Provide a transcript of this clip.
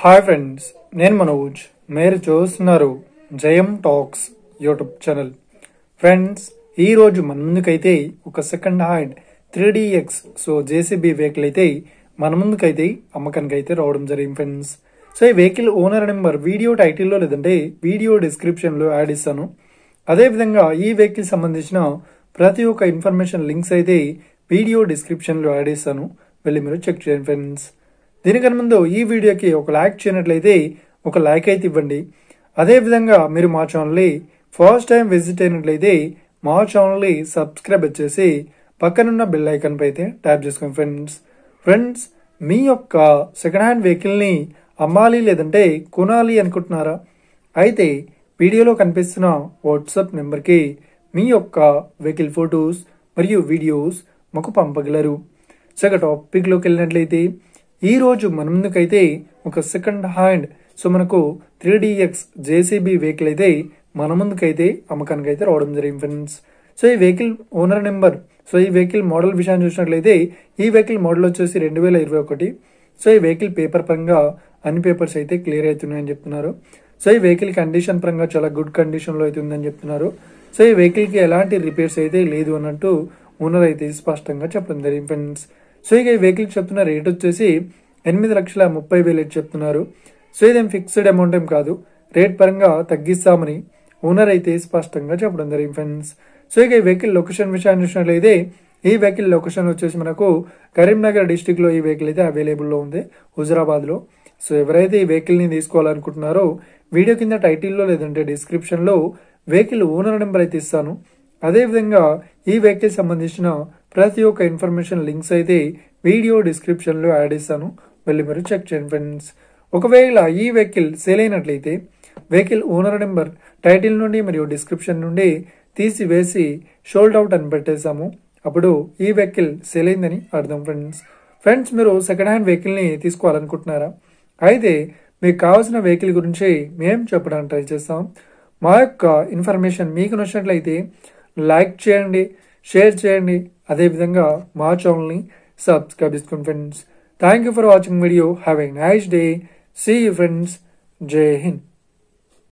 Hi friends, నేను మనోజ్. మీరు చూస్తున్నారు జయం టాక్స్ యూట్యూబ్ ఛానల్. ఫ్రెండ్స్, ఈ రోజు మన ముందుకైతే ఒక second hand 3DX JCB vehicle అయితే మన ముందుకైతే అమ్మకానికి అయితే రావడం జరిగింది ఫ్రెండ్స్. సో ఈ వెహికల్ ఓనర్ నెంబర్ వీడియో టైటిల్లో లేదంటే వీడియో డిస్క్రిప్షన్లో యాడ్ ఇస్తాను. అదేవిధంగా ఈ వెహికల్ సంబంధించిన ప్రతి ఒక్క ఇన్ఫర్మేషన్ లింక్స్ అయితే వీడియో డిస్క్రిప్షన్లో యాడ్ ఇస్తాను, వెళ్ళి మీరు చెక్ చేయండి ఫ్రెండ్స్. దీనికన్నా ముందు ఈ వీడియోకి ఒక లైక్ చేయనట్లయితే ఒక లైక్ అయితే ఇవ్వండి. అదేవిధంగా మీరు మా ఛానల్ని ఫస్ట్ టైం విజిట్ అయినట్లయితే మా ఛానల్ని సబ్స్క్రైబ్ చేసి పక్కనున్న బెల్ ఐకాన్ పై అయితే ట్యాప్ చేసుకోండి ఫ్రెండ్స్. మీ యొక్క సెకండ్ హ్యాండ్ వెహికల్ని అమ్మాలి లేదంటే కొనాలి అనుకుంటున్నారా? అయితే వీడియోలో కనిపిస్తున్న వాట్సాప్ నెంబర్కి మీ యొక్క వెహికల్ ఫొటోస్ మరియు వీడియోస్ మాకు పంపగలరు. సో టాపిక్లోకి వెళ్ళినట్లయితే ఈ రోజు మన ముందుకైతే ఒక సెకండ్ హ్యాండ్ మనకు 3DX జేసీబీ వెహికల్ అయితే మన ముందుకైతే అమ్మకానికి అయితే రావడం జరిగింది ఫ్రెండ్స్. సో ఈ వెహికల్ ఓనర్ నెంబర్, ఈ వెహికల్ మోడల్ విషయాన్ని చూసినట్లయితే ఈ వెహికల్ మోడల్ వచ్చేసి 2021. సో ఈ వెహికల్ పేపర్ పరంగా అన్ని పేపర్స్ అయితే క్లియర్ అవుతున్నాయని చెప్తున్నారు. సో ఈ వెహికల్ కండిషన్ పరంగా చాలా గుడ్ కండిషన్ లో అయితే ఉందని చెప్తున్నారు. సో ఈ వెహికల్ కి ఎలాంటి రిపేర్స్ అయితే లేదు అన్నట్టు ఓనర్ అయితే స్పష్టంగా చెప్పడం జరిగింది ఫ్రెండ్స్. సో ఇక ఈ వెహికల్ చెప్తున్న రేట్ వచ్చేసి 8,30,000 చెప్తున్నారు. సో ఇదేం ఫిక్స్డ్ అమౌంట్ ఏం కాదు, రేట్ పరంగా తగ్గిస్తామని ఓనర్ అయితే స్పష్టంగా చెప్పడం జరిగింది ఫ్రెండ్స్. సో ఇక ఈ వెహికల్ లొకేషన్ విషయాన్ని చూసినట్లయితే ఈ వెహికల్ లొకేషన్ వచ్చేసి మనకు కరీంనగర్ డిస్టిక్ లో ఈ వెహికల్ అయితే అవైలబుల్ లో ఉంది, హుజరాబాద్ లో. సో ఎవరైతే ఈ వెహికల్ ని తీసుకోవాలనుకుంటున్నారో వీడియో కింద టైటిల్లో లేదంటే డిస్క్రిప్షన్ లో వెహికల్ ఓనర్ నెంబర్ అయితే ఇస్తాను. అదేవిధంగా ఈ వెహికల్ సంబంధించిన ప్రతి ఒక్క ఇన్ఫర్మేషన్ లింక్స్ అయితే వీడియో డిస్క్రిప్షన్ లో యాడ్ ఇస్తాను, వెళ్ళి మీరు చెక్ చేయండి ఫ్రెండ్స్. ఒకవేళ ఈ వెహికల్ సేల్ అయినట్లయితే వెహికల్ ఓనర్ నెంబర్ టైటిల్ నుండి మరియు డిస్క్రిప్షన్ నుండి తీసివేసి షోల్డ్ అవుట్ అని పెట్టేసాము, అప్పుడు ఈ వెహికల్ సేల్ అయిందని అర్థం ఫ్రెండ్స్. మీరు సెకండ్ హ్యాండ్ వెహికల్ ని తీసుకోవాలనుకుంటున్నారా? అయితే మీకు కావాల్సిన వెహికల్ గురించి మేము చెప్పడానికి ట్రై చేస్తాం. మా యొక్క ఇన్ఫర్మేషన్ మీకు నచ్చినట్లయితే లైక్ చేయండి, షేర్ చేయండి, అదేవిధంగా మా ఛానల్ని సబ్స్క్రైబ్ చేసుకోండి friends. Thank you for watching video. Have a nice day. See you friends. జై హింద్.